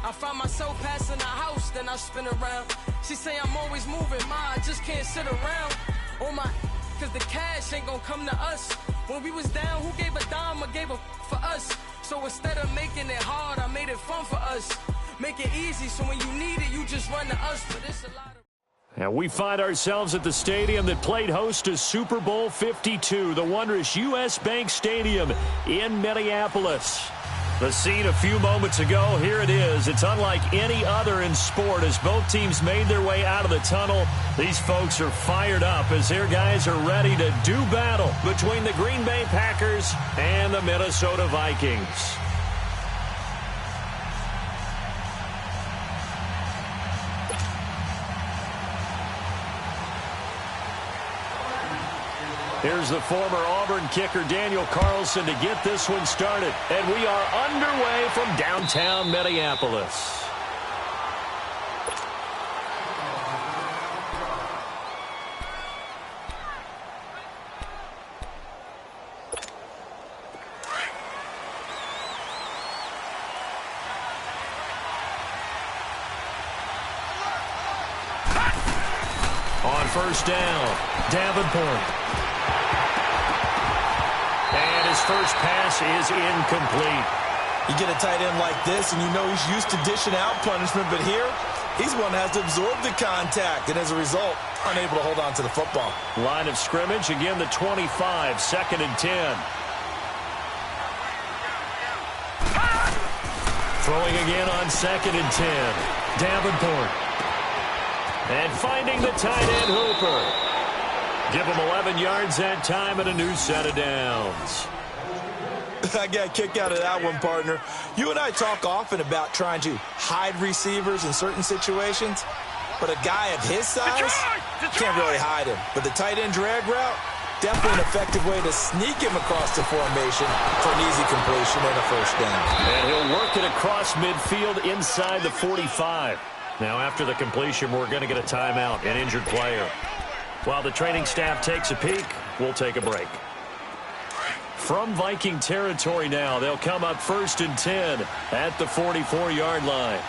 I find myself passing the house, then I spin around. She say I'm always moving, ma, I just can't sit around. Oh my, cause the cash ain't gonna come to us. When we was down, who gave a dime or gave a for us? So instead of making it hard, I made it fun for us. Make it easy, so when you need it, you just run to us. But it's a lot of... And we find ourselves at the stadium that played host to Super Bowl 52, the wondrous U.S. Bank Stadium in Minneapolis. The scene a few moments ago, here it is. It's unlike any other in sport as both teams made their way out of the tunnel. These folks are fired up as their guys are ready to do battle between the Green Bay Packers and the Minnesota Vikings. Here's the former Auburn kicker Daniel Carlson to get this one started. And we are underway from downtown Minneapolis. On first down, Davenport. And his first pass is incomplete. You get a tight end like this, and you know he's used to dishing out punishment, but here, he's one that has to absorb the contact, and as a result, unable to hold on to the football. Line of scrimmage, again the 25, 2nd and 10. Throwing again on 2nd and 10. Davenport. And finding the tight end Hooper. Give him 11 yards that time and a new set of downs. I got a kick out of that one, partner. You and I talk often about trying to hide receivers in certain situations, but a guy of his size can't really hide him. But the tight end drag route, definitely an effective way to sneak him across the formation for an easy completion and a first down. And he'll work it across midfield inside the 45. Now after the completion, we're going to get a timeout, an injured player. While the training staff takes a peek, we'll take a break. From Viking territory now, they'll come up 1st and 10 at the 44-yard line.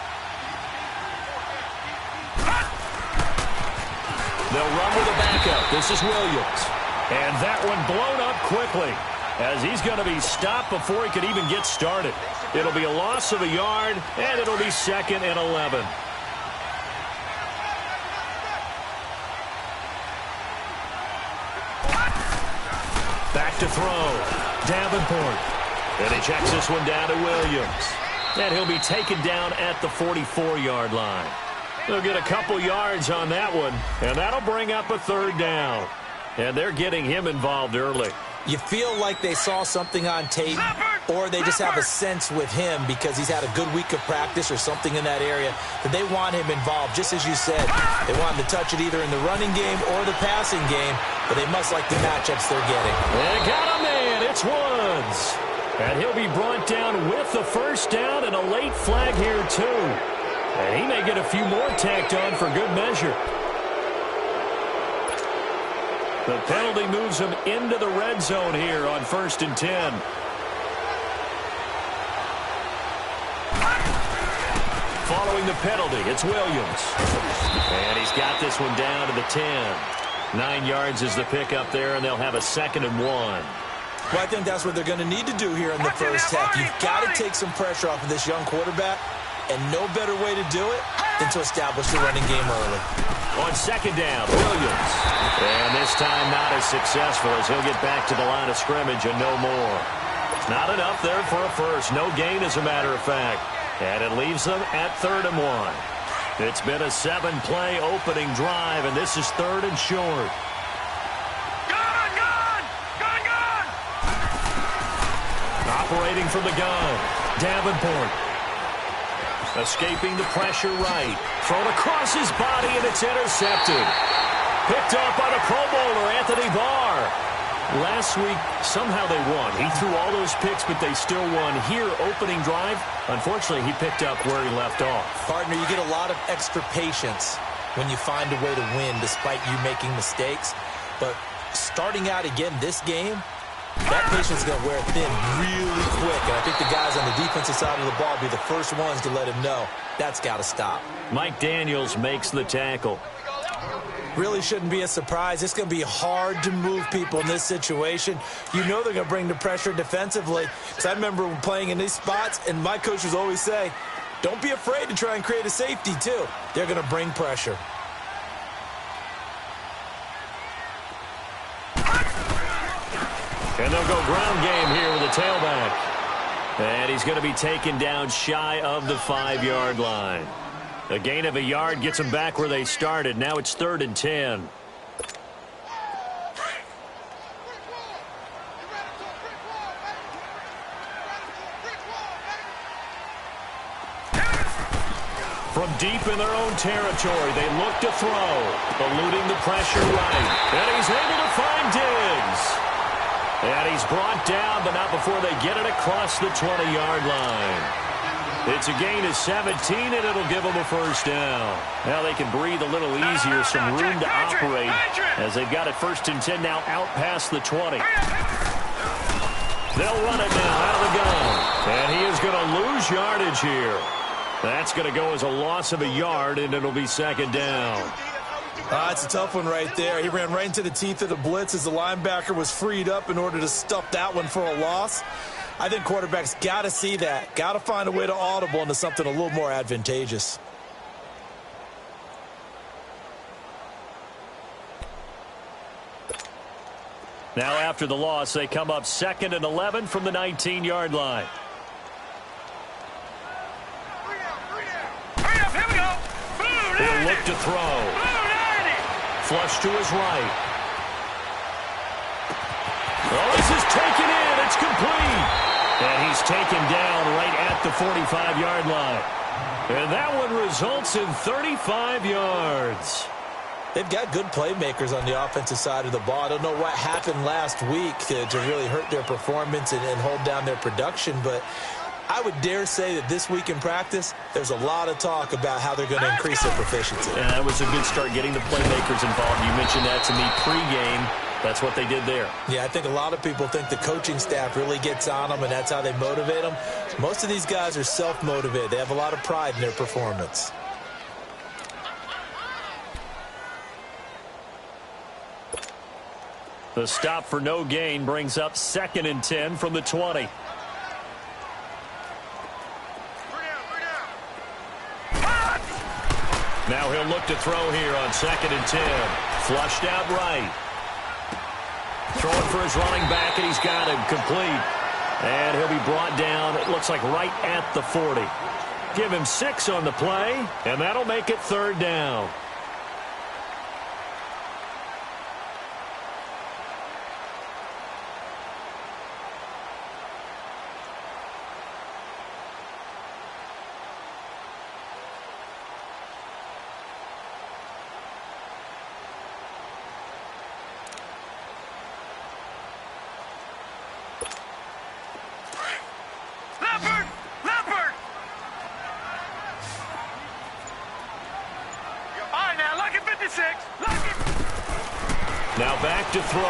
They'll run with a backup. This is Williams. And that one blown up quickly as he's going to be stopped before he could even get started. It'll be a loss of a yard, and it'll be 2nd and 11. Back to throw. Davenport. And he checks this one down to Williams. And he'll be taken down at the 44-yard line. They'll get a couple yards on that one, and that'll bring up a 3rd down. And they're getting him involved early. You feel like they saw something on tape, or they just have a sense with him because he's had a good week of practice or something in that area that they want him involved. Just as you said, they want him to touch it either in the running game or the passing game, but they must like the matchups they're getting. They got a man. It's Woods. And he'll be brought down with the first down and a late flag here, too. And he may get a few more tacked on for good measure. The penalty moves him into the red zone here on 1st and 10. Following the penalty, it's Williams. And he's got this one down to the 10. 9 yards is the pickup there, and they'll have a 2nd and 1. Well, I think that's what they're going to need to do here in the first half. You've got to take some pressure off of this young quarterback, and no better way to do it than to establish the running game early. On 2nd down, Williams. And this time not as successful as he'll get back to the line of scrimmage and no more. Not enough there for a first. No gain, as a matter of fact. And it leaves them at 3rd and 1. It's been a 7-play opening drive, and this is 3rd and short. Gun! Operating from the gun, Davenport. Escaping the pressure right. Thrown across his body, and it's intercepted. Picked up by the Pro Bowler, Anthony Barr. Last week, somehow they won. He threw all those picks, but they still won. Here, opening drive, unfortunately, he picked up where he left off. Partner, you get a lot of extra patience when you find a way to win despite you making mistakes. But starting out again this game, That patience is going to wear thin really quick, and I think the guys on the defensive side of the ball will be the first ones to let him know that's got to stop. Mike Daniels makes the tackle. Really shouldn't be a surprise. It's going to be hard to move people in this situation. You know they're going to bring the pressure defensively. Because I remember playing in these spots, and my coaches always say, don't be afraid to try and create a safety, too. They're going to bring pressure. And they'll go ground game here with a tailback. And he's going to be taken down shy of the 5-yard line. A gain of a yard gets them back where they started. Now it's 3rd and 10. From deep in their own territory, they look to throw, eluding the pressure right. And he's able to find Diggs. And he's brought down, but not before they get it across the 20-yard line. It's a gain of 17, and it'll give them a first down. Now they can breathe a little easier, some room to operate as they've got it 1st and 10 now out past the 20. They'll run it now out of the gun. And he is going to lose yardage here. That's going to go as a loss of a yard, and it'll be 2nd down. It's a tough one right there. He ran right into the teeth of the blitz as the linebacker was freed up in order to stuff that one for a loss. I think quarterbacks got to see that. Got to find a way to audible into something a little more advantageous. Now after the loss, they come up 2nd and 11 from the 19-yard line. He'll look to throw. Flush to his right. Oh, this is taken in. It's complete. And he's taken down right at the 45-yard line. And that one results in 35 yards. They've got good playmakers on the offensive side of the ball. I don't know what happened last week to really hurt their performance and hold down their production, but I would dare say that this week in practice, there's a lot of talk about how they're going to increase their proficiency. And that was a good start, getting the playmakers involved. You mentioned that to me pregame. That's what they did there. Yeah, I think a lot of people think the coaching staff really gets on them, and that's how they motivate them. Most of these guys are self-motivated. They have a lot of pride in their performance. The stop for no gain brings up 2nd and 10 from the 20. Now he'll look to throw here on 2nd and 10. Flushed out right. Throwing for his running back, and he's got him complete. And he'll be brought down, it looks like right at the 40. Give him 6 on the play, and that'll make it 3rd down. Now back to throw.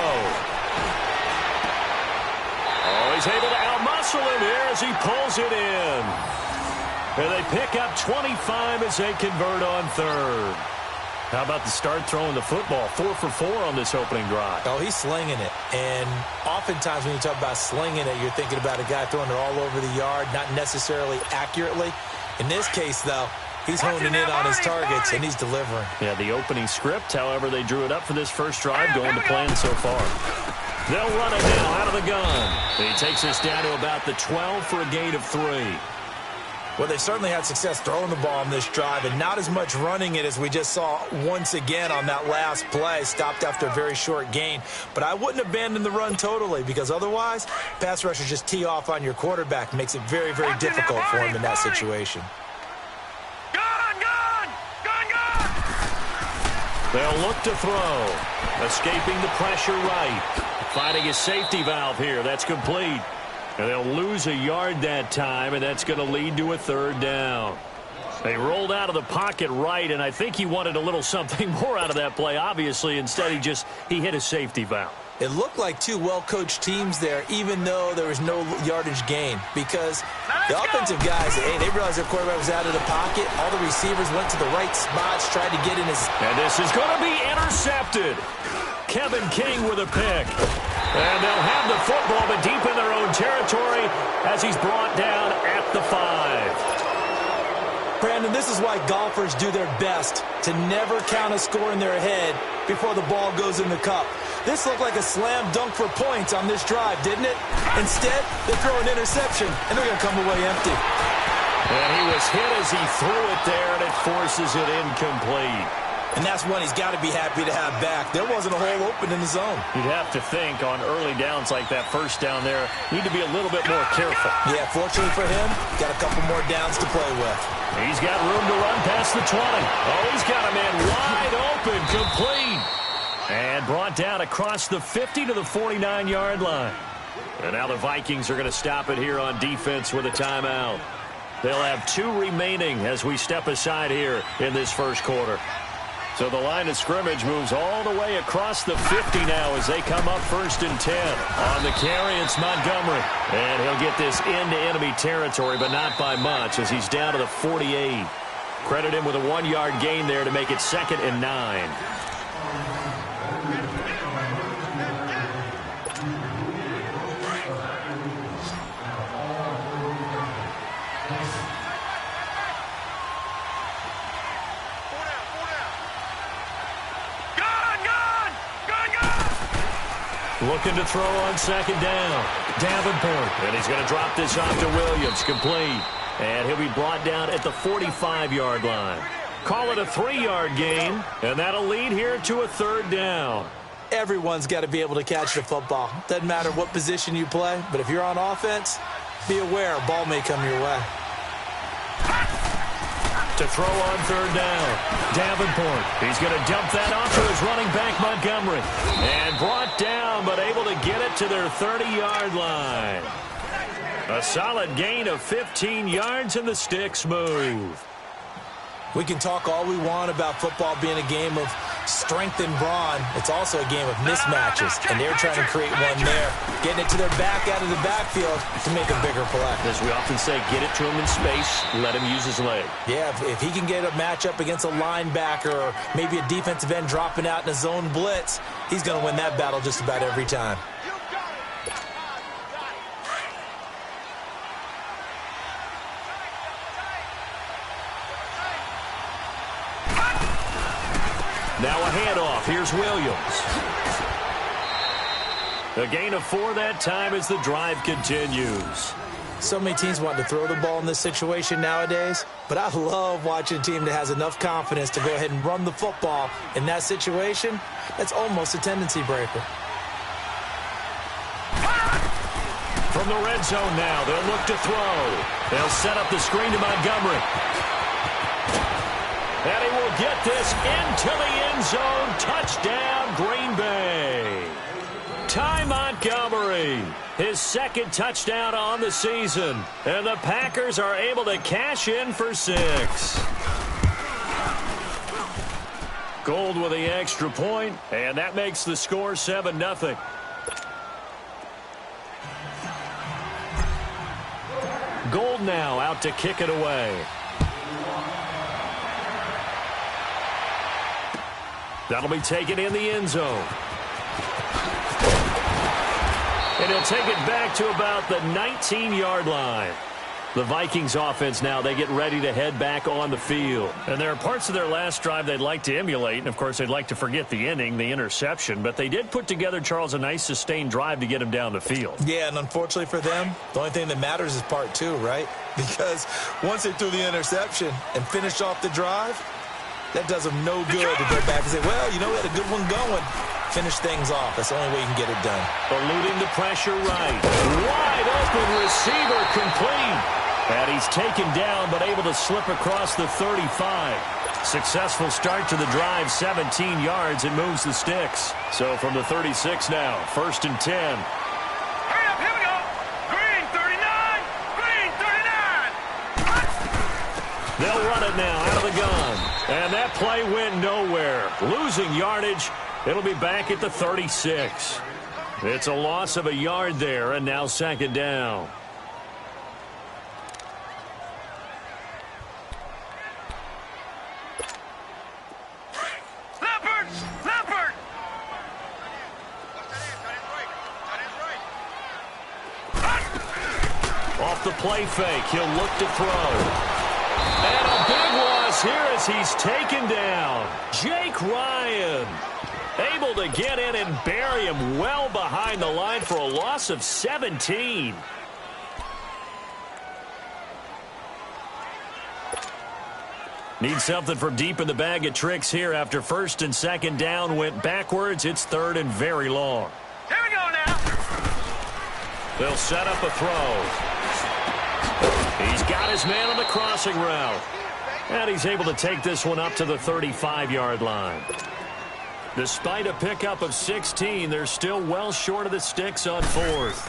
Oh, he's able to outmuscle him here as he pulls it in. And they pick up 25 as they convert on 3rd. How about the start throwing the football? 4 for 4 on this opening drive. Oh, he's slinging it. And oftentimes when you talk about slinging it, you're thinking about a guy throwing it all over the yard, not necessarily accurately. In this case, though, he's honing in on his targets, and he's delivering. Yeah, the opening script, however, they drew it up for this first drive, going to plan so far. They'll run it now out of the gun. He takes us down to about the 12 for a gain of 3. Well, they certainly had success throwing the ball in this drive, and not as much running it as we just saw once again on that last play. Stopped after a very short gain. But I wouldn't abandon the run totally, because otherwise, pass rushers just tee off on your quarterback. Makes it very, very difficult for him in that situation. They'll look to throw. Escaping the pressure right. Finding his safety valve here. That's complete. And they'll lose a yard that time, and that's going to lead to a 3rd down. They rolled out of the pocket right, and I think he wanted a little something more out of that play, obviously. Instead, he hit his safety valve. It looked like two well-coached teams there, even though there was no yardage gain, because the offensive guys, hey, they realized their quarterback was out of the pocket. All the receivers went to the right spots, tried to get in his... And this is going to be intercepted. Kevin King with a pick. And they'll have the football, but deep in their own territory as he's brought down at the 5. Brandon, this is why golfers do their best to never count a score in their head before the ball goes in the cup. This looked like a slam dunk for points on this drive, didn't it? Instead, they throw an interception, and they're going to come away empty. And he was hit as he threw it there, and it forces it incomplete. And that's one he's got to be happy to have back. There wasn't a hole open in the zone. You'd have to think on early downs like that first down there, need to be a little bit more careful. Yeah, fortunately for him, got a couple more downs to play with. He's got room to run past the 20. Oh, he's got a man wide open, complete. And brought down across the 50 to the 49-yard line. And now the Vikings are going to stop it here on defense with a timeout. They'll have 2 remaining as we step aside here in this first quarter. So the line of scrimmage moves all the way across the 50 now as they come up 1st and 10. On the carry, it's Montgomery. And he'll get this into enemy territory, but not by much as he's down to the 48. Credit him with a 1-yard gain there to make it 2nd and 9. Looking to throw on 2nd down. Davenport. And he's going to drop this off to Williams. Complete. And he'll be brought down at the 45-yard line. Call it a 3-yard gain. And that'll lead here to a 3rd down. Everyone's got to be able to catch the football. Doesn't matter what position you play. But if you're on offense, be aware a ball may come your way. To throw on 3rd down. Davenport. He's going to dump that off to his running back, Montgomery. And brought down, but able to get it to their 30-yard line. A solid gain of 15 yards, and the sticks move. We can talk all we want about football being a game of strength and brawn. It's also a game of mismatches, and they're trying to create one there, getting it to their back out of the backfield to make a bigger play. As we often say, get it to him in space, let him use his leg. Yeah, if he can get a matchup against a linebacker or maybe a defensive end dropping out in a zone blitz, he's going to win that battle just about every time. Now a handoff. Here's Williams. A gain of 4 that time as the drive continues. So many teams want to throw the ball in this situation nowadays, but I love watching a team that has enough confidence to go ahead and run the football in that situation. That's almost a tendency breaker. From the red zone now, they'll look to throw. They'll set up the screen to Montgomery. And he will get this into the end zone. Touchdown, Green Bay. Ty Montgomery, his 2nd touchdown on the season. And the Packers are able to cash in for 6. Gold with the extra point, and that makes the score 7-0. Gold now out to kick it away. That'll be taken in the end zone. And he'll take it back to about the 19-yard line. The Vikings offense now, they get ready to head back on the field. And there are parts of their last drive they'd like to emulate. And, of course, they'd like to forget the inning, the interception. But they did put together, Charles, a nice sustained drive to get him down the field. Yeah, and unfortunately for them, the only thing that matters is part 2, right? Because once they threw the interception and finished off the drive, that does them no good to go back and say, well, you know, we had a good one going. Finish things off. That's the only way you can get it done. Eluding the pressure right. Wide open receiver complete. And he's taken down but able to slip across the 35. Successful start to the drive, 17 yards, and moves the sticks. So from the 36 now, 1st and 10. Hurry up, here we go. Green 39, green 39. They'll run it now out of the gun. And that play went nowhere. Losing yardage. It'll be back at the 36. It's a loss of a yard there, and now second down. Off the play fake, he'll look to throw. And a big loss here as he's taken down. Jake Ryan able to get in and bury him well behind the line for a loss of 17. Need something from deep in the bag of tricks here after first and second down went backwards. It's third and very long. Here we go now. They'll set up a throw. He's got his man on the crossing route. And he's able to take this one up to the 35-yard line. Despite a pickup of 16, they're still well short of the sticks on fourth.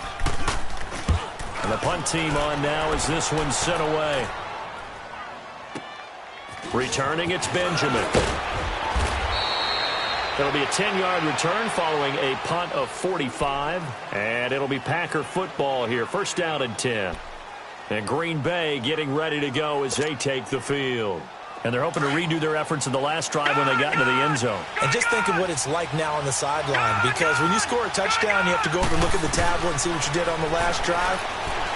And the punt team on now as this one's sent away. Returning, it's Benjamin. It'll be a 10-yard return following a punt of 45. And it'll be Packer football here. First down and 10. And Green Bay getting ready to go as they take the field. And they're hoping to redo their efforts in the last drive when they got into the end zone. And just think of what it's like now on the sideline, because when you score a touchdown, you have to go over and look at the tablet and see what you did on the last drive.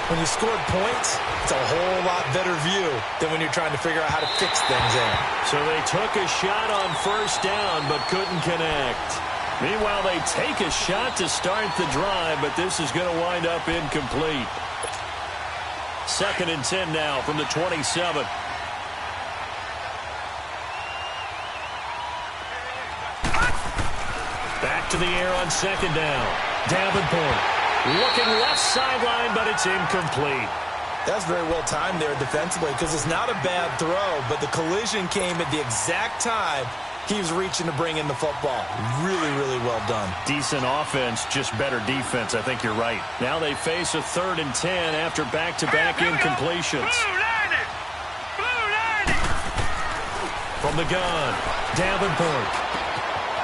When you scored points, it's a whole lot better view than when you're trying to figure out how to fix things in. So they took a shot on first down but couldn't connect. Meanwhile, they take a shot to start the drive, but this is going to wind up incomplete. Second and 10 now from the 27. Back to the air on second down. Davenport looking left sideline, but it's incomplete. That's very well timed there defensively, because it's not a bad throw, but the collision came at the exact time he was reaching to bring in the football. Really, really well done. Decent offense, just better defense. I think you're right. Now they face a third and 10 after back-to-back incompletions. From the gun, Davenport.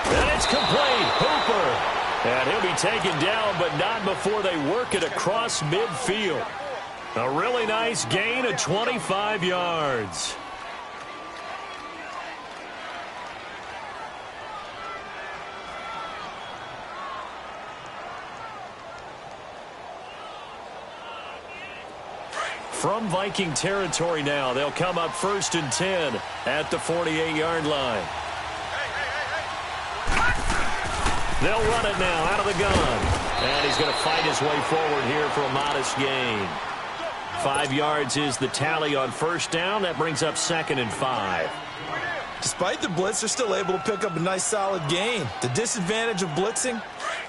And it's complete. Hooper. And he'll be taken down, but not before they work it across midfield. A really nice gain of 25 yards. From Viking territory now, they'll come up first and 10 at the 48-yard line. They'll run it now out of the gun. And he's going to fight his way forward here for a modest gain. 5 yards is the tally on first down. That brings up second and 5. Despite the blitz, they're still able to pick up a nice solid gain. The disadvantage of blitzing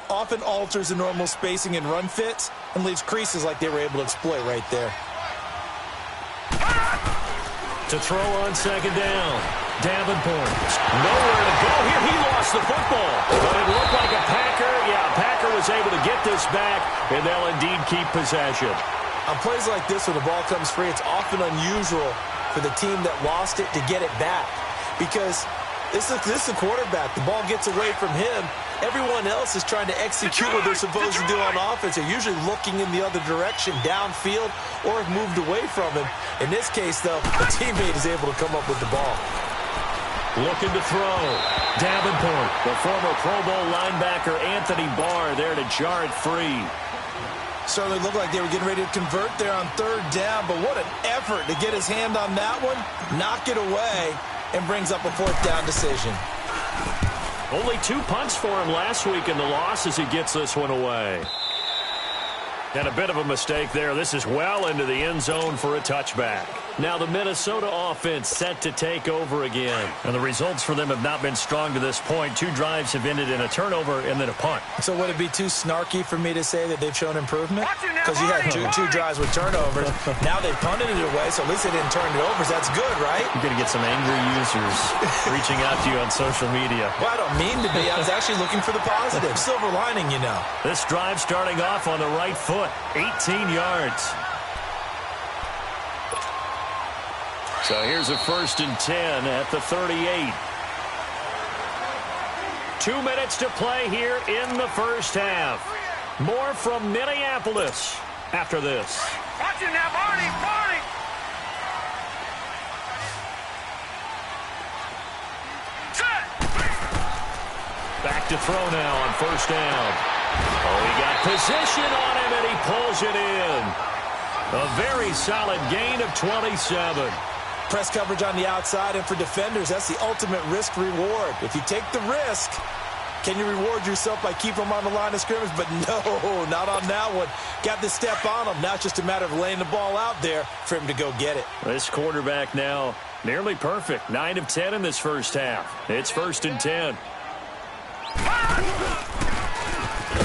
often alters the normal spacing and run fits and leaves creases like they were able to exploit right there. To throw on second down. Davenport. Nowhere to go here. He lost the football. But it looked like a Packer. Yeah, Packer was able to get this back, and they'll indeed keep possession. On plays like this, when the ball comes free, it's often unusual for the team that lost it to get it back. Because this is a quarterback. The ball gets away from him. Everyone else is trying to execute what they're supposed to do on offense. They're usually looking in the other direction, downfield, or have moved away from him. In this case, though, a teammate is able to come up with the ball. Looking to throw. Davenport, the former Pro Bowl linebacker Anthony Barr there to jar it free. Certainly looked like they were getting ready to convert there on third down, but what an effort to get his hand on that one, knock it away, and brings up a fourth down decision. Only 2 punts for him last week in the loss as he gets this one away. And a bit of a mistake there. This is well into the end zone for a touchback. Now the Minnesota offense set to take over again. And the results for them have not been strong to this point. 2 drives have ended in a turnover and then a punt. So would it be too snarky for me to say that they've shown improvement? Because you had two drives with turnovers. Now they punted it away, so at least they didn't turn it over. So that's good, right? You're going to get some angry users reaching out to you on social media. Well, I don't mean to be. I was actually looking for the positive. Silver lining, you know. This drive starting off on the right foot. 18 yards. So here's a first and 10 at the 38. 2 minutes to play here in the first half. More from Minneapolis after this. Watch it now, Barney, Barney. Set. Back to throw now on first down. Oh, he got position on him, and he pulls it in. A very solid gain of 27. Press coverage on the outside, and for defenders, that's the ultimate risk-reward. If you take the risk, can you reward yourself by keeping them on the line of scrimmage? But no, not on that one. Got the step on him. Now it's just a matter of laying the ball out there for him to go get it. This quarterback now nearly perfect. 9 of 10 in this first half. It's 1st and 10.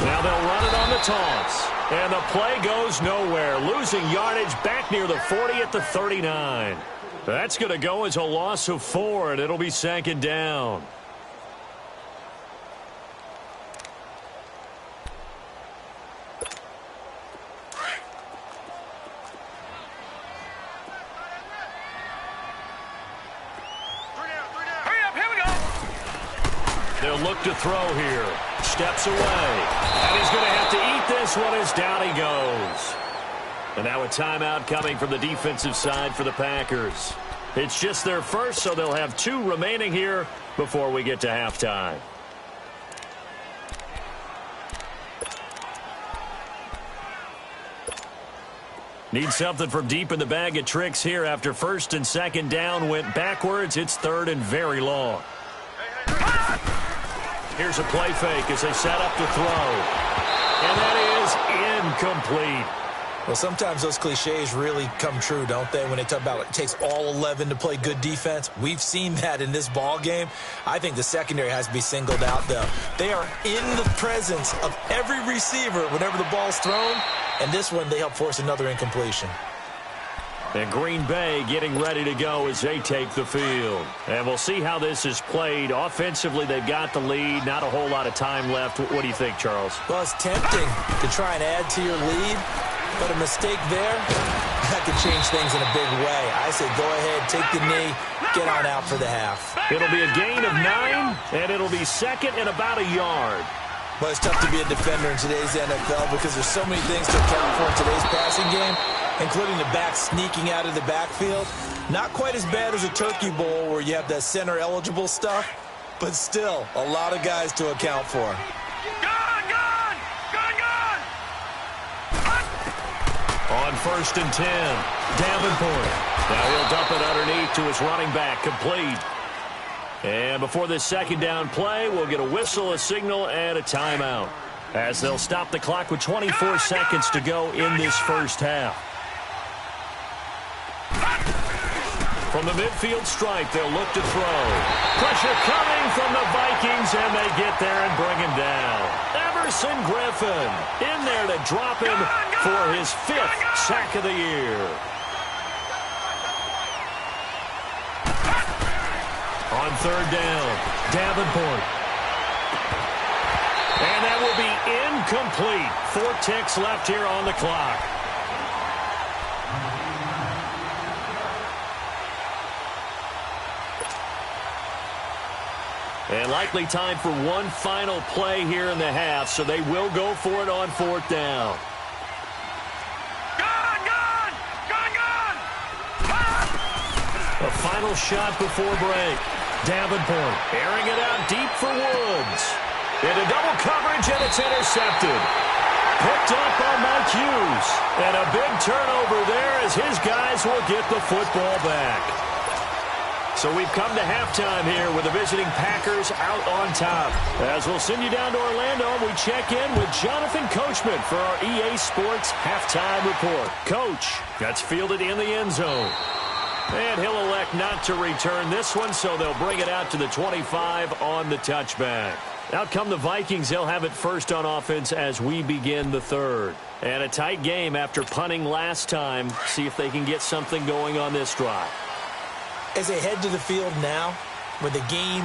Now they'll run it on the taunts. And the play goes nowhere. Losing yardage back near the 40 at the 39. That's going to go as a loss of 4, and it'll be 2nd down. They'll look to throw here. Steps away. And he's going to have to eat this one as down he goes. And now a timeout coming from the defensive side for the Packers. It's just their first, so they'll have 2 remaining here before we get to halftime. Need something from deep in the bag of tricks here after 1st and 2nd down went backwards. It's 3rd and very long. Here's a play fake as they set up to throw. And that is incomplete. Well, sometimes those cliches really come true, don't they, when they talk about it takes all 11 to play good defense? We've seen that in this ball game. I think the secondary has to be singled out, though. They are in the presence of every receiver whenever the ball's thrown, and this one they help force another incompletion. And Green Bay getting ready to go as they take the field. And we'll see how this is played. Offensively, they've got the lead. Not a whole lot of time left. What do you think, Charles? Well, it's tempting to try and add to your lead, but a mistake there, that could change things in a big way. I say go ahead, take the knee, get on out for the half. It'll be a gain of 9, and it'll be 2nd and about a yard. But it's tough to be a defender in today's NFL because there's so many things to account for in today's passing game, including the back sneaking out of the backfield. Not quite as bad as a Turkey Bowl where you have that center-eligible stuff, but still a lot of guys to account for. On 1st and 10, Davenport. Now he'll dump it underneath to his running back, complete. And before this 2nd down play, we'll get a whistle, a signal, and a timeout, as they'll stop the clock with 24 seconds to go in this first half. From the midfield stripe, they'll look to throw. Pressure coming from the Vikings, and they get there and bring him down. Everson Griffin in there to drop him for his 5th sack of the year. On 3rd down, Davenport. And that will be incomplete. 4 ticks left here on the clock. And likely time for one final play here in the half, so they will go for it on 4th down. A final shot before break. Davenport airing it out deep for Woods. Into double coverage, and it's intercepted. Picked up by Mike Hughes. And a big turnover there as his guys will get the football back. So we've come to halftime here with the visiting Packers out on top. As we'll send you down to Orlando, we check in with Jonathan Coachman for our EA Sports Halftime Report. Coach, that's fielded in the end zone. And he'll elect not to return this one, so they'll bring it out to the 25 on the touchback. Out come the Vikings. They'll have it first on offense as we begin the 3rd. And a tight game after punting last time. See if they can get something going on this drive. As they head to the field now, with the game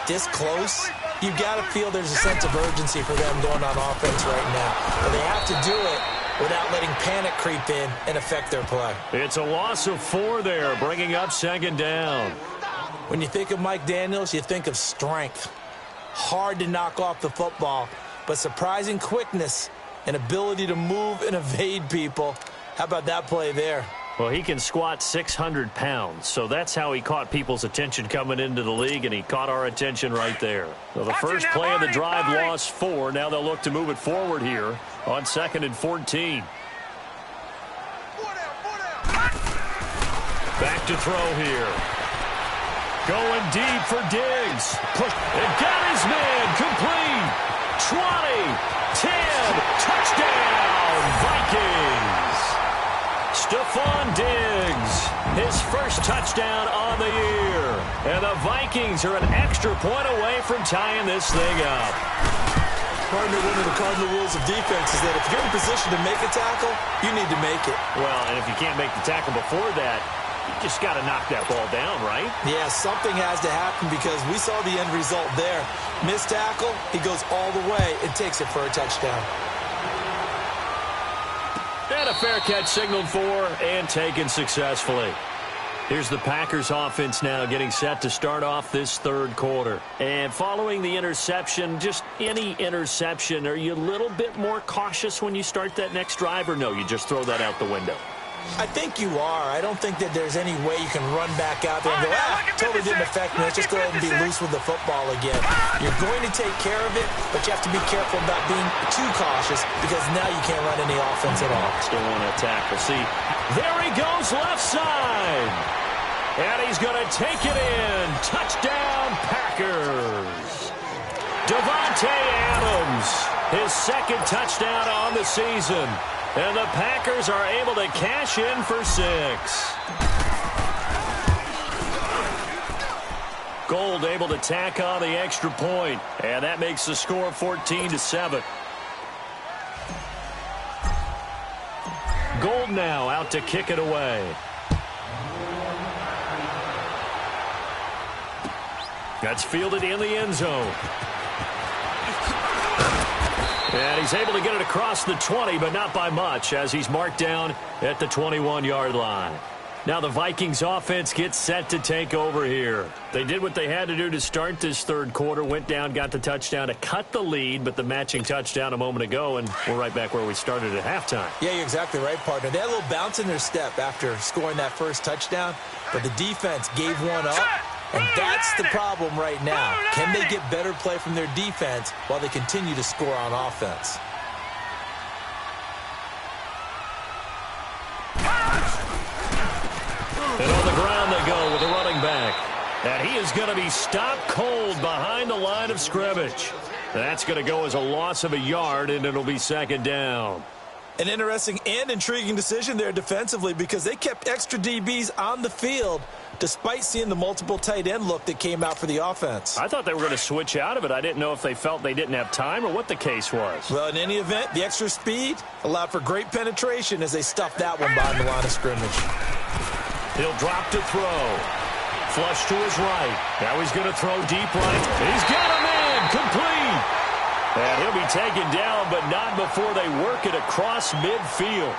this close, you've got to feel there's a sense of urgency for them going on offense right now. But they have to do it without letting panic creep in and affect their play. It's a loss of 4 there, bringing up 2nd down. When you think of Mike Daniels, you think of strength. Hard to knock off the football, but surprising quickness and ability to move and evade people. How about that play there? Well, he can squat 600 pounds, so that's how he caught people's attention coming into the league, and he caught our attention right there. So the first play of the drive lost 4. Now they'll look to move it forward here on 2nd and 14. Back to throw here. Going deep for Diggs. And got his man complete. 20, 10, touchdown, Vikings. Stephon Diggs, his first touchdown on the year. And the Vikings are an extra point away from tying this thing up. Partner, one of the cardinal rules of defense is that if you're in position to make a tackle, you need to make it. Well, and if you can't make the tackle before that, you just got to knock that ball down, right? Yeah, something has to happen because we saw the end result there. Missed tackle, he goes all the way and takes it for a touchdown. And a fair catch signaled for and taken successfully. Here's the Packers offense now getting set to start off this third quarter. And following the interception, just any interception, are you a little bit more cautious when you start that next drive, or no, you just throw that out the window? I think you are. I don't think that there's any way you can run back out there and go, totally didn't affect me. Let's just go ahead and be loose with the football again. You're going to take care of it, but you have to be careful about being too cautious because now you can't run any offense at all. Still want to attack. We'll see. There he goes left side. And he's going to take it in. Touchdown, Packers. Davante Adams, his second touchdown on the season. And the Packers are able to cash in for 6. Gold able to tack on the extra point, and that makes the score 14-7. Gold now out to kick it away. That's fielded in the end zone. And he's able to get it across the 20, but not by much, as he's marked down at the 21-yard line. Now the Vikings offense gets set to take over here. They did what they had to do to start this third quarter, went down, got the touchdown to cut the lead, but the matching touchdown a moment ago, and we're right back where we started at halftime. Yeah, you're exactly right, partner. They had a little bounce in their step after scoring that first touchdown, but the defense gave one up. And that's the problem right now. Can they get better play from their defense while they continue to score on offense? And on the ground they go with the running back. And he is going to be stopped cold behind the line of scrimmage. That's going to go as a loss of a yard, and it'll be second down. An interesting and intriguing decision there defensively because they kept extra DBs on the field despite seeing the multiple tight end look that came out for the offense. I thought they were going to switch out of it. I didn't know if they felt they didn't have time or what the case was. Well, in any event, the extra speed allowed for great penetration as they stuffed that one behind the line of scrimmage. He'll drop to throw. Flush to his right. Now he's going to throw deep right. He's got him in. Complete. And he'll be taken down, but not before they work it across midfield.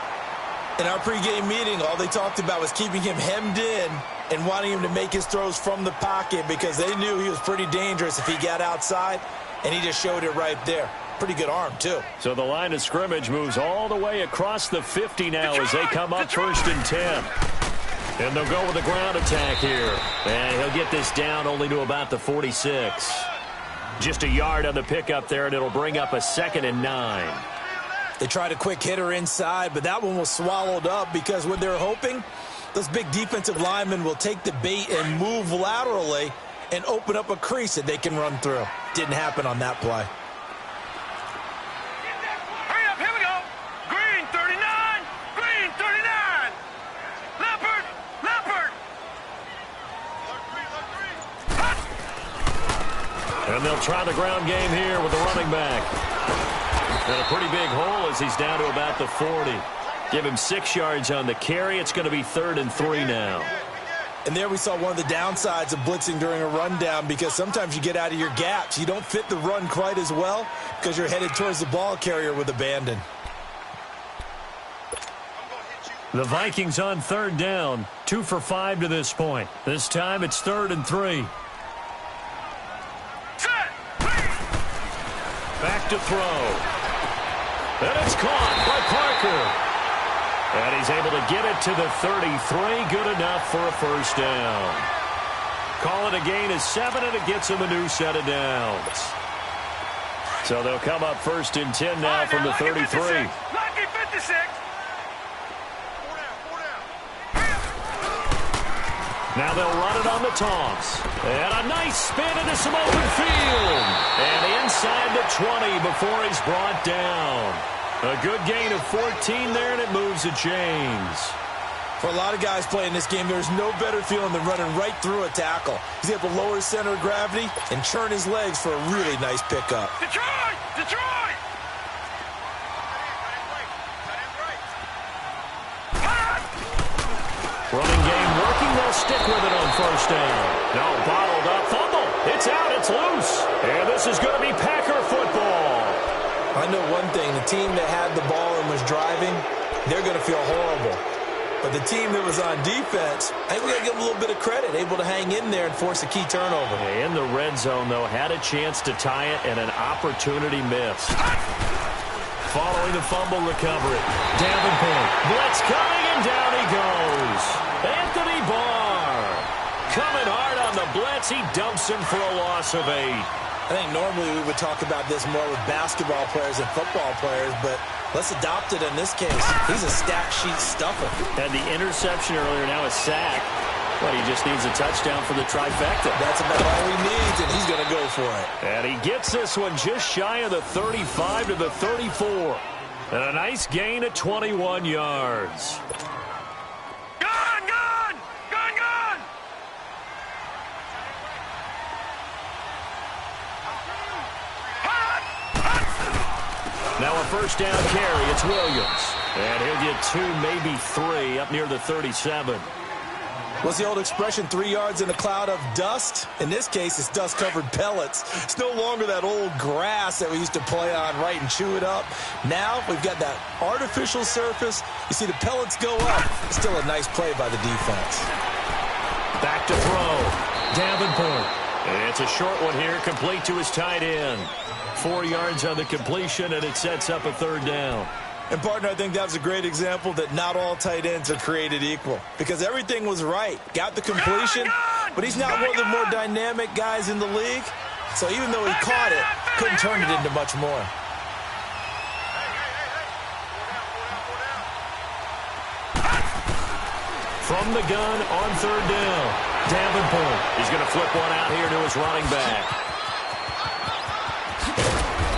In our pregame meeting, all they talked about was keeping him hemmed in and wanting him to make his throws from the pocket because they knew he was pretty dangerous if he got outside, and he just showed it right there. Pretty good arm, too. So the line of scrimmage moves all the way across the 50 now as they come up 1st and 10. And they'll go with the ground attack here. And he'll get this down only to about the 46. Just a yard on the pickup there, and it'll bring up a 2nd and 9. They tried a quick hitter inside, but that one was swallowed up because what they're hoping, those big defensive linemen will take the bait and move laterally and open up a crease that they can run through. Didn't happen on that play. Hurry up, here we go. Green 39, green 39. Leopard, leopard. And they'll try the ground game here with the running back. And a pretty big hole as he's down to about the 40. Give him 6 yards on the carry. It's going to be 3rd and 3 now. And there we saw one of the downsides of blitzing during a rundown because sometimes you get out of your gaps. You don't fit the run quite as well because you're headed towards the ball carrier with abandon. The Vikings on 3rd down. 2 for 5 to this point. This time it's 3rd and 3. Back to throw. And it's caught by Parker. And he's able to get it to the 33. Good enough for a first down. Call it a gain of 7, and it gets him a new set of downs. So they'll come up first and 10 now from the 33. Lucky 56. Now they'll run it on the toss. And a nice spin into some open field. And inside the 20 before he's brought down. A good gain of 14 there, and it moves the chains. For a lot of guys playing this game, there's no better feeling than running right through a tackle. He's able to lower his center of gravity and churn his legs for a really nice pickup. Detroit! Detroit! Running game working. They'll stick with it on first down. No, bottled up. Fumble. It's out. It's loose. And this is going to be Packer football. I know one thing. The team that had the ball and was driving, they're going to feel horrible. But the team that was on defense, I think we got to give them a little bit of credit, able to hang in there and force a key turnover. In the red zone, though, had a chance to tie it and an opportunity missed. Following the fumble recovery, Davenport, blitz coming, and down he goes. Anthony Barr coming hard on the blitz. He dumps him for a loss of 8. I think normally we would talk about this more with basketball players and football players, but let's adopt it in this case. He's a stat sheet stuffer. Had the interception earlier, now a sack. But he just needs a touchdown for the trifecta. That's about all he needs, and he's going to go for it. And he gets this one just shy of the 35 to the 34. And a nice gain of 21 yards. Gun! Gun! Gun! Gun! Now a first down carry. It's Williams. And he'll get 2, maybe 3 up near the 37. What's the old expression, 3 yards in a cloud of dust? In this case, it's dust-covered pellets. It's no longer that old grass that we used to play on, right, and chew it up. Now we've got that artificial surface. You see the pellets go up. Still a nice play by the defense. Back to throw. Davenport. And it's a short one here, complete to his tight end. 4 yards on the completion, and it sets up a third down. And, partner, I think that was a great example that not all tight ends are created equal. Because everything was right. Got the completion, but he's not one of the more dynamic guys in the league. So even though he caught it, couldn't turn it into much more. From the gun on third down, Davenport. He's going to flip one out here to his running back.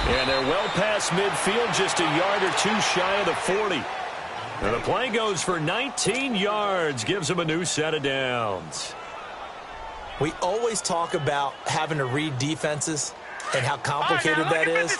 And they're well past midfield, just a yard or 2 shy of the 40. And the play goes for 19 yards, gives them a new set of downs. We always talk about having to read defenses and how complicated that is.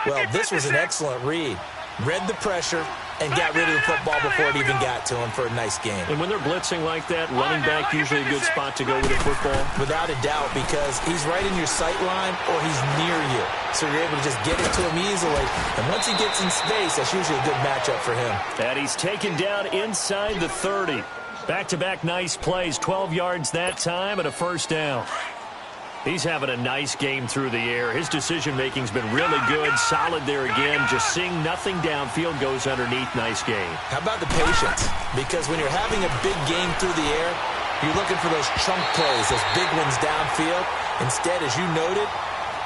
Well, this was an excellent read. Read the pressure and got rid of the football before it even got to him for a nice game. And when they're blitzing like that, running back usually a good spot to go with the football? Without a doubt, because he's right in your sight line or he's near you. So you're able to just get it to him easily. And once he gets in space, that's usually a good matchup for him. And he's taken down inside the 30. Back-to-back nice plays, 12 yards that time and a first down. He's having a nice game through the air. His decision-making's been really good. Solid there again. Just seeing nothing downfield, goes underneath. Nice game. How about the patience? Because when you're having a big game through the air, you're looking for those chunk plays, those big ones downfield. Instead, as you noted,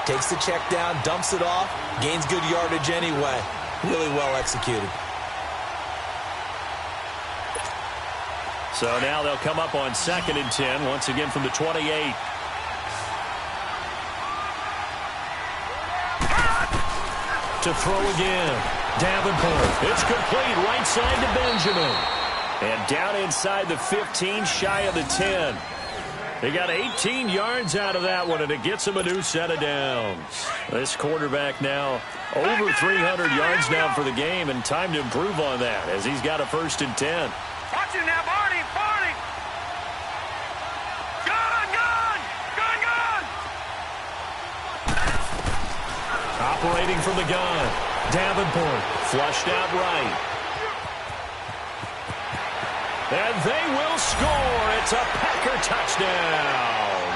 takes the check down, dumps it off, gains good yardage anyway. Really well executed. So now they'll come up on 2nd and 10, once again from the 28. To throw again. Davenport. It's complete right side to Benjamin. And down inside the 15, shy of the 10. They got 18 yards out of that one, and it gets them a new set of downs. This quarterback now over 300 yards now for the game, and time to improve on that as he's got a 1st and 10. Watch him now, Barney! Barney! Gun! Gun! Gun! Gun! Operating from the gun. Davenport flushed out right. And they will score. It's a Packer touchdown.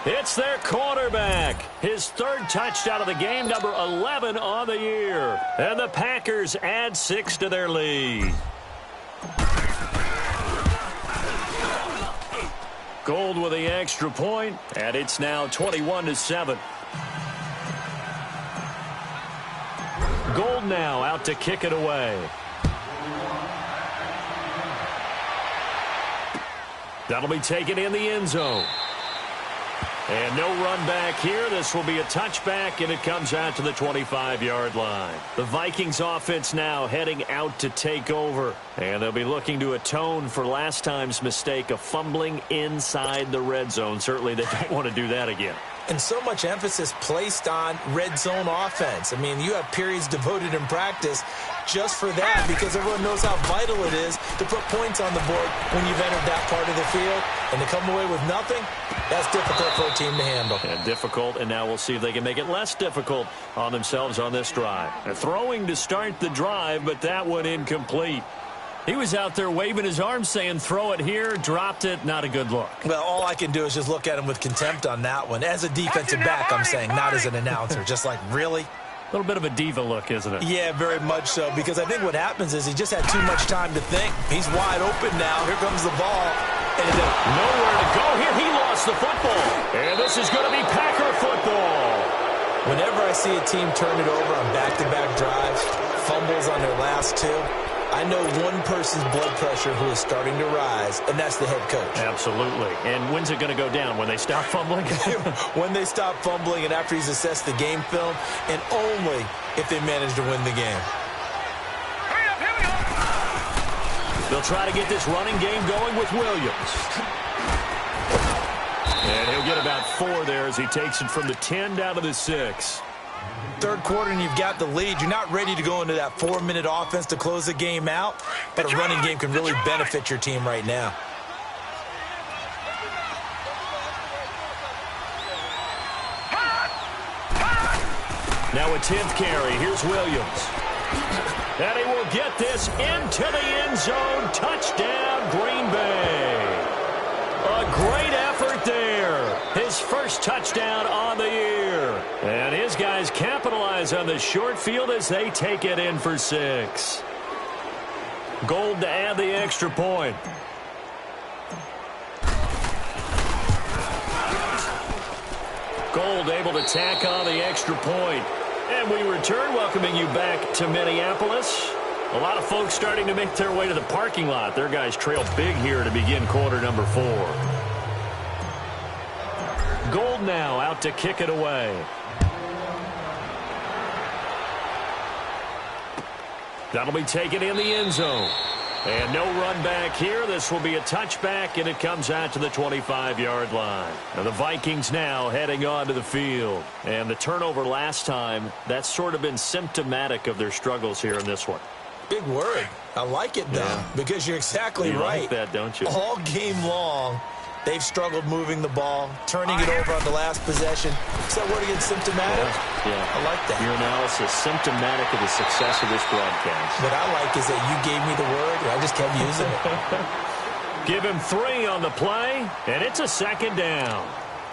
It's their quarterback. His third touchdown of the game, number 11 on the year. And the Packers add 6 to their lead. Gold with the extra point, and it's now 21-7. Gold now out to kick it away. That'll be taken in the end zone. And no run back here. This will be a touchback, and it comes out to the 25-yard line. The Vikings offense now heading out to take over. And they'll be looking to atone for last time's mistake of fumbling inside the red zone. Certainly they don't want to do that again. And so much emphasis placed on red zone offense. I mean, you have periods devoted in practice just for that because everyone knows how vital it is to put points on the board when you've entered that part of the field. And to come away with nothing, that's difficult for a team to handle. And difficult, and now we'll see if they can make it less difficult on themselves on this drive. They're throwing to start the drive, but that one incomplete. He was out there waving his arms saying, throw it here, dropped it, not a good look. Well, all I can do is just look at him with contempt on that one. As a defensive back, I'm saying, not as an announcer. Just like, really? A little bit of a diva look, isn't it? Yeah, very much so, because I think what happens is he just had too much time to think. He's wide open now. Here comes the ball. And nowhere to go here. He lost the football. And this is going to be Packer football. Whenever I see a team turn it over on back-to-back drives, fumbles on their last two, I know one person's blood pressure who is starting to rise, and that's the head coach. Absolutely. And when's it going to go down? When they stop fumbling? When they stop fumbling and after he's assessed the game film, and only if they manage to win the game. Hurry up, here we go. They'll try to get this running game going with Williams. And he'll get about 4 there as he takes it from the 10 down to the 6. Third quarter and you've got the lead. You're not ready to go into that 4-minute offense to close the game out, but a running game can really benefit your team right now. Now a 10th carry. Here's Williams. And he will get this into the end zone. Touchdown, Green Bay. A great effort there. His first touchdown on the year. And his guys capitalize on the short field as they take it in for 6. Gold to add the extra point. Gold able to tack on the extra point. And we return, welcoming you back to Minneapolis. A lot of folks starting to make their way to the parking lot. Their guys trail big here to begin quarter number 4. Gold now out to kick it away. That'll be taken in the end zone. And no run back here. This will be a touchback, and it comes out to the 25-yard line. And the Vikings now heading onto the field. And the turnover last time, that's sort of been symptomatic of their struggles here in this one. Big word. I like it, though, because you're exactly right. You like that, don't you? All game long, they've struggled moving the ball, turning it over on the last possession. Is that word again, symptomatic? Yeah. I like that. Your analysis, symptomatic of the success of this broadcast. What I like is that you gave me the word, and I just kept using it. Give him 3 on the play, and it's a 2nd down.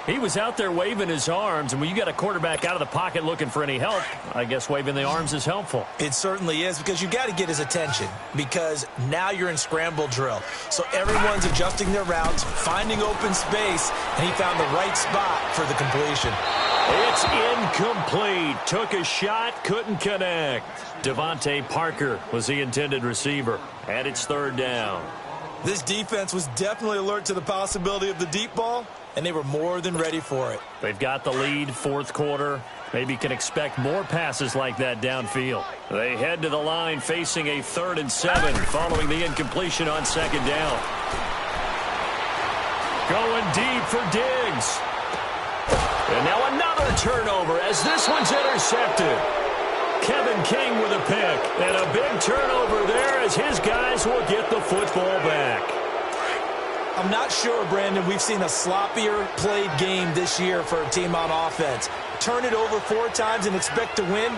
He was out there waving his arms, and when you got a quarterback out of the pocket looking for any help, I guess waving the arms is helpful. It certainly is, because you've got to get his attention, because now you're in scramble drill. So everyone's adjusting their routes, finding open space, and he found the right spot for the completion. It's incomplete. Took a shot, couldn't connect. Devontae Parker was the intended receiver, and it's 3rd down. This defense was definitely alert to the possibility of the deep ball, and they were more than ready for it. They've got the lead, 4th quarter. Maybe can expect more passes like that downfield. They head to the line facing a 3rd and 7 following the incompletion on 2nd down. Going deep for Diggs. And now another turnover as this one's intercepted. Kevin King with a pick. And a big turnover there as his guys will get the football back. I'm not sure, Brandon, we've seen a sloppier played game this year for a team on offense. Turn it over 4 times and expect to win?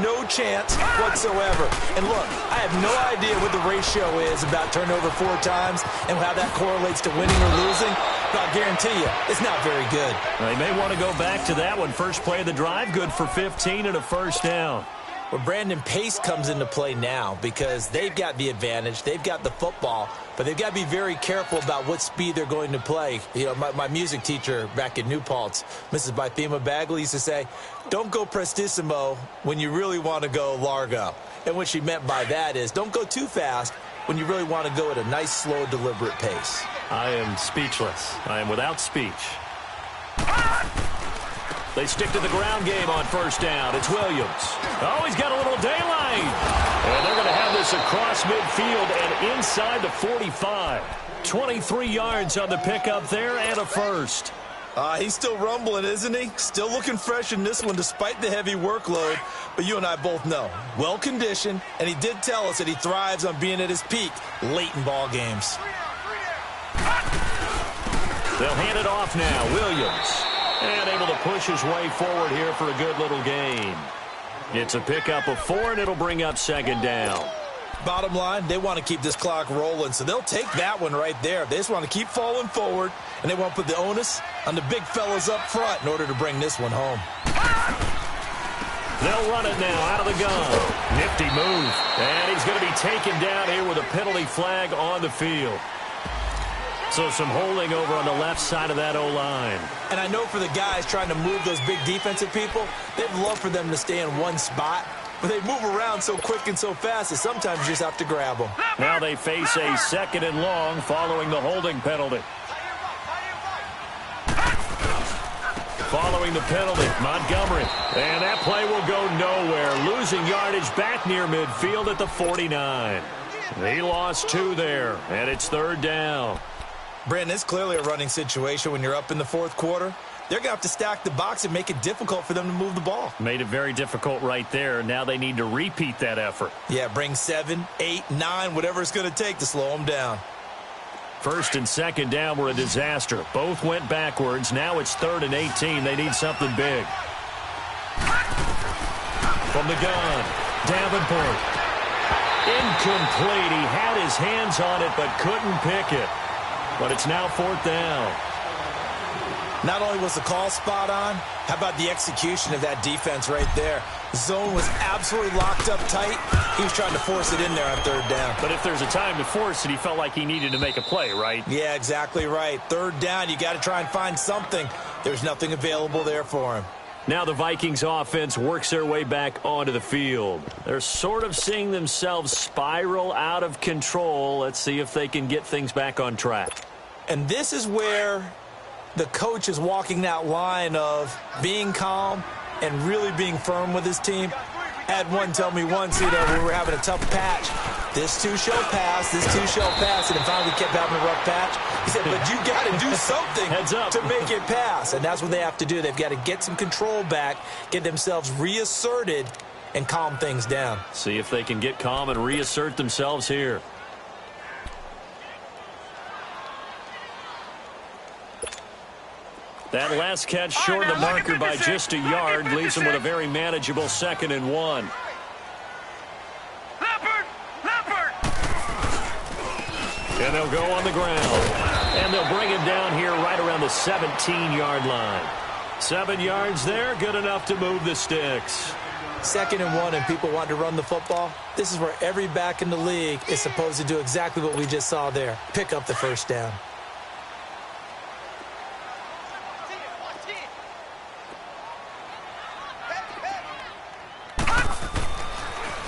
No chance whatsoever. And look, I have no idea what the ratio is about turnover 4 times and how that correlates to winning or losing. but I'll guarantee you, it's not very good. They may want to go back to that one. First play of the drive, good for 15 and a first down. Well, Brandon, pace comes into play now because they've got the advantage. They've got the football, but they've got to be very careful about what speed they're going to play. You know, my music teacher back in New Paltz, Mrs. Bythema Bagley, used to say, don't go prestissimo when you really want to go largo. And what she meant by that is don't go too fast when you really want to go at a nice, slow, deliberate pace. I am speechless. I am without speech. They stick to the ground game on first down. It's Williams. Oh, he's got a little daylight. And they're going to have this across midfield and inside the 45. 23 yards on the pickup there and a first. He's still rumbling, isn't he? Still looking fresh in this one despite the heavy workload. But you and I both know, well-conditioned, and he did tell us that he thrives on being at his peak late in ball games. They'll hand it off now. Williams. And able to push his way forward here for a good little gain. It's a pickup of 4, and it'll bring up second down. Bottom line, they want to keep this clock rolling, so they'll take that one right there. They just want to keep falling forward, and they want to put the onus on the big fellas up front in order to bring this one home. They'll run it now out of the gun. Nifty move. And he's going to be taken down here with a penalty flag on the field. So some holding over on the left side of that O-line. And I know for the guys trying to move those big defensive people, they'd love for them to stay in one spot. But they move around so quick and so fast that sometimes you just have to grab them. Now they face a second and long following the holding penalty. Following the penalty, Montgomery. And that play will go nowhere. Losing yardage back near midfield at the 49. He lost 2 there, and it's third down. Brandon, it's clearly a running situation when you're up in the fourth quarter. They're going to have to stack the box and make it difficult for them to move the ball. Made it very difficult right there. Now they need to repeat that effort. Yeah, bring 7, 8, 9, whatever it's going to take to slow them down. First and second down were a disaster. Both went backwards. Now it's 3rd and 18. They need something big. From the gun, Davenport. Incomplete. He had his hands on it but couldn't pick it. But it's now 4th down. Not only was the call spot on, how about the execution of that defense right there? Zone was absolutely locked up tight. He was trying to force it in there on 3rd down. But if there's a time to force it, he felt like he needed to make a play, right? Yeah, exactly right. 3rd down, you got to try and find something. There's nothing available there for him. Now the Vikings offense works their way back onto the field. They're sort of seeing themselves spiral out of control. Let's see if they can get things back on track. And this is where the coach is walking that line of being calm and really being firm with his team. Had one tell me once, when we were having a tough patch, this too shall pass, this too shall pass, and finally kept having a rough patch. He said, but you got to do something to make it pass, and that's what they have to do. They've got to get some control back, get themselves reasserted, and calm things down. See if they can get calm and reassert themselves here. That last catch short of the marker by just a yard leaves them with a very manageable 2nd and 1. Leopard! And they'll go on the ground. And they'll bring him down here right around the 17-yard line. 7 yards there, good enough to move the sticks. 2nd and 1 and people want to run the football. This is where every back in the league is supposed to do exactly what we just saw there. Pick up the first down.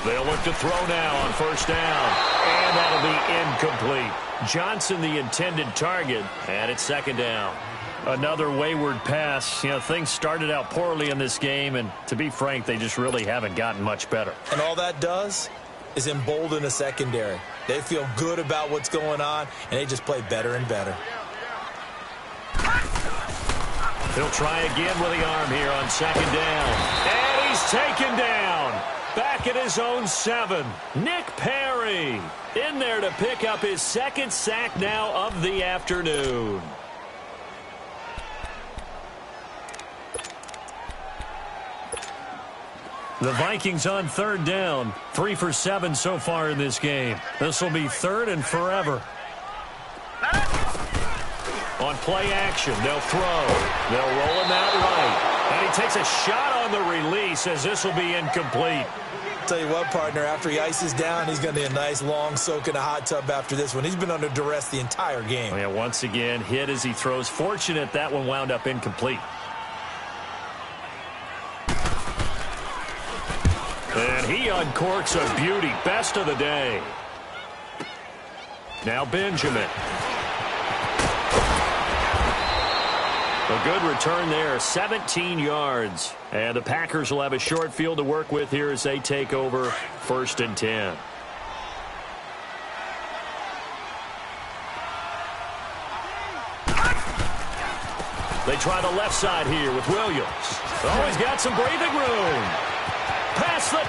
They'll look to throw now on 1st down. And that'll be incomplete. Johnson the intended target, and it's 2nd down. Another wayward pass. You know, things started out poorly in this game, and to be frank, they just really haven't gotten much better. And all that does is embolden the secondary. They feel good about what's going on, and they just play better and better. He'll try again with the arm here on 2nd down. And he's taken down. Back at his own 7. Nick Perry in there to pick up his 2nd sack now of the afternoon. The Vikings on 3rd down. 3 for 7 so far in this game. This will be 3rd and forever. On play action. They'll throw. They'll roll him out right. And he takes a shot on the release as this will be incomplete. Tell you what, partner, after he ices down, he's going to need a nice long soak in a hot tub after this one. He's been under duress the entire game. Yeah, once again, hit as he throws. Fortunate that one wound up incomplete. And he uncorks a beauty. Best of the day. Now Benjamin. A good return there, 17 yards. And the Packers will have a short field to work with here as they take over 1st and 10. They try the left side here with Williams. Oh, he's got some breathing room. Past the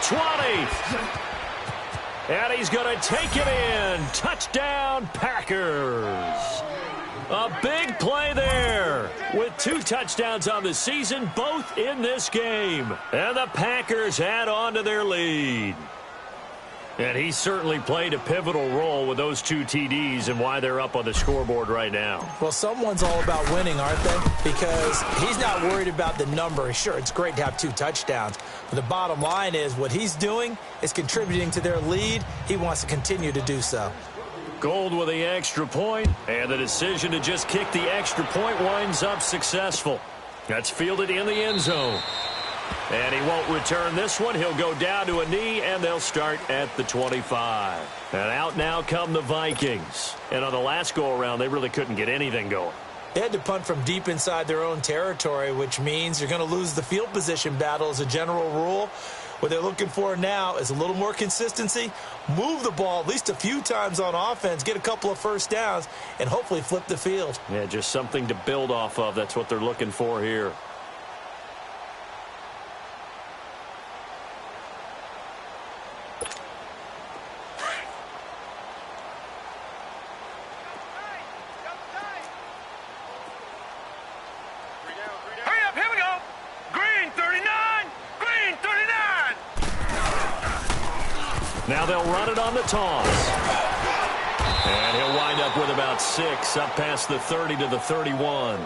20. And he's going to take it in. Touchdown, Packers. A big play there with 2 touchdowns on the season, both in this game. And the Packers add on to their lead. And he certainly played a pivotal role with those 2 TDs and why they're up on the scoreboard right now. Well, someone's all about winning, aren't they? Because he's not worried about the number. Sure, it's great to have 2 touchdowns. But the bottom line is what he's doing is contributing to their lead. He wants to continue to do so. Gold with the extra point, and the decision to just kick the extra point winds up successful. That's fielded in the end zone. And he won't return this one. He'll go down to a knee, and they'll start at the 25. And out now come the Vikings. And on the last go-around, they really couldn't get anything going. They had to punt from deep inside their own territory, which means you're going to lose the field position battle as a general rule. What they're looking for now is a little more consistency, move the ball at least a few times on offense, get a couple of first downs, and hopefully flip the field. Yeah, just something to build off of. That's what they're looking for here. Hurry up, here we go. Green 39, green 39. Now they'll run it on the toss. And he'll wind up with about 6 up past the 30 to the 31.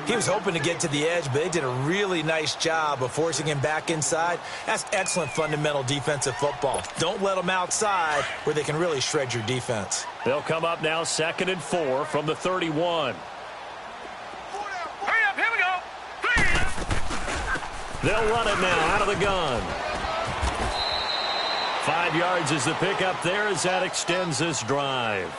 He was hoping to get to the edge, but they did a really nice job of forcing him back inside. That's excellent fundamental defensive football. Don't let them outside where they can really shred your defense. They'll come up now 2nd and 4 from the 31. Hurry up, here we go. 3. They'll run it now out of the gun. 5 yards is the pickup there as that extends this drive.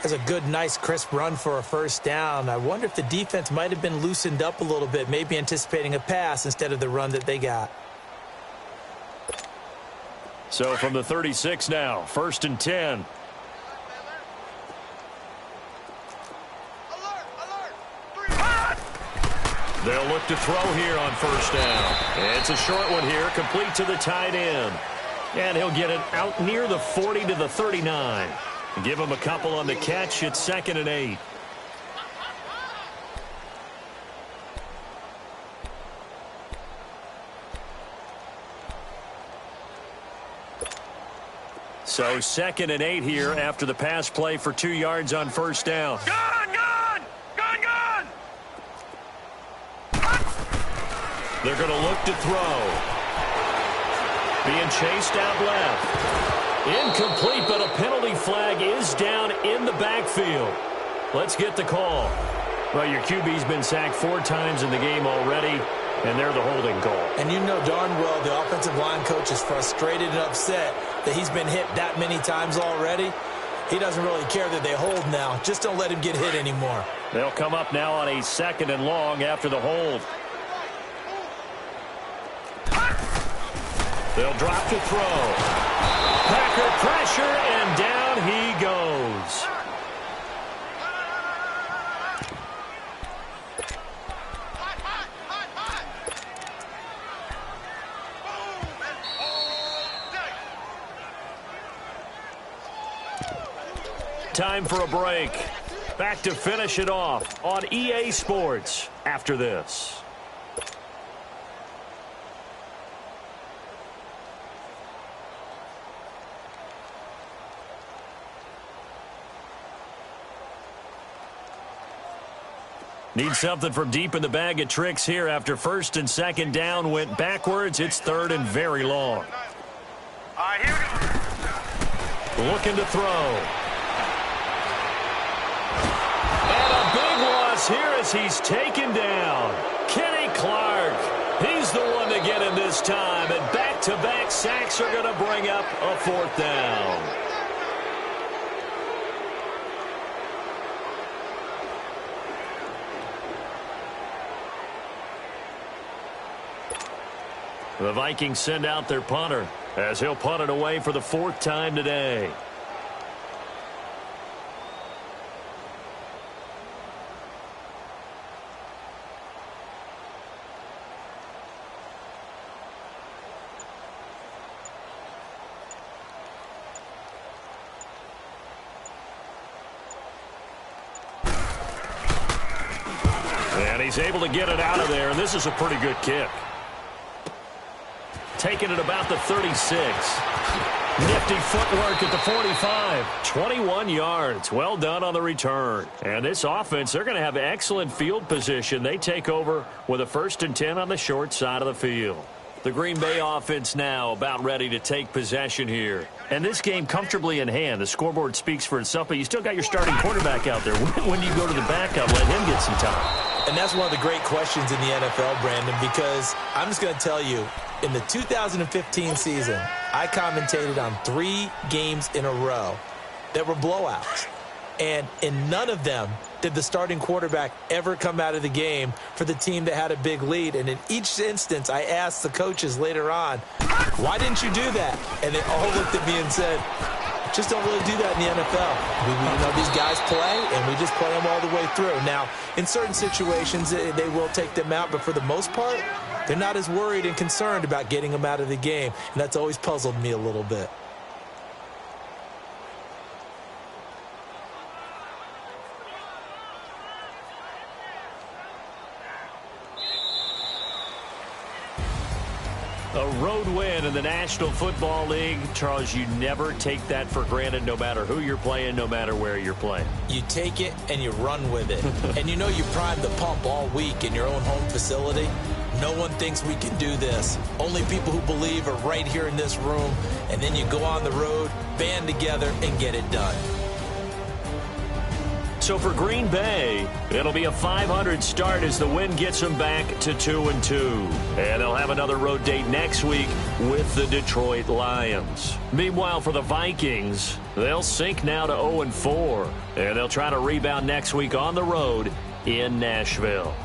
That's a good, nice, crisp run for a first down. I wonder if the defense might have been loosened up a little bit, maybe anticipating a pass instead of the run that they got. So from the 36 now, 1st and 10. They'll look to throw here on 1st down. It's a short one here, complete to the tight end. And he'll get it out near the 40 to the 39. Give him a couple on the catch. It's 2nd and 8. So 2nd and 8 here after the pass play for 2 yards on 1st down. Gun, gun, gun, gun. They're going to look to throw. Being chased out left. Incomplete, but a penalty flag is down in the backfield. Let's get the call. Well, your QB's been sacked 4 times in the game already, and they're the holding call. And you know darn well the offensive line coach is frustrated and upset that he's been hit that many times already. He doesn't really care that they hold now. Just don't let him get hit anymore. They'll come up now on a 2nd and long after the hold. They'll drop to throw. Packer pressure, and down he goes. Time for a break. Back to finish it off on EA Sports after this. Need something from deep in the bag of tricks here after first and second down went backwards. It's third and very long. All right, here we go. Looking to throw. And a big loss here as he's taken down. Kenny Clark. He's the one to get him this time. And back-to-back sacks are going to bring up a fourth down. The Vikings send out their punter as he'll punt it away for the fourth time today. And he's able to get it out of there, and this is a pretty good kick. Taking it about the 36. Nifty footwork at the 45. 21 yards. Well done on the return. And this offense, they're going to have excellent field position. They take over with a 1st and 10 on the short side of the field. The Green Bay offense now about ready to take possession here. And this game comfortably in hand. The scoreboard speaks for itself, but you still got your starting quarterback out there. When do you go to the backup, let him get some time? And that's one of the great questions in the NFL, Brandon, because I'm just going to tell you, in the 2015 season, I commentated on 3 games in a row that were blowouts. And in none of them did the starting quarterback ever come out of the game for the team that had a big lead. And in each instance, I asked the coaches later on, why didn't you do that? And they all looked at me and said, just don't really do that in the NFL. You know, these guys play, and we just play them all the way through. Now, in certain situations, they will take them out, but for the most part, they're not as worried and concerned about getting them out of the game, and that's always puzzled me a little bit. A road win in the National Football League. Charles, you never take that for granted no matter who you're playing, no matter where you're playing. You take it and you run with it. And you know you primed the pump all week in your own home facility. No one thinks we can do this. Only people who believe are right here in this room. And then you go on the road, band together, and get it done. So for Green Bay, it'll be a 500 start as the win gets them back to 2-2. And they'll have another road date next week with the Detroit Lions. Meanwhile, for the Vikings, they'll sink now to 0-4. And they'll try to rebound next week on the road in Nashville.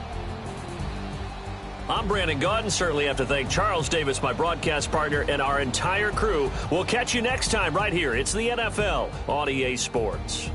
I'm Brandon Gaudin. Certainly have to thank Charles Davis, my broadcast partner, and our entire crew. We'll catch you next time right here. It's the NFL on EA Sports.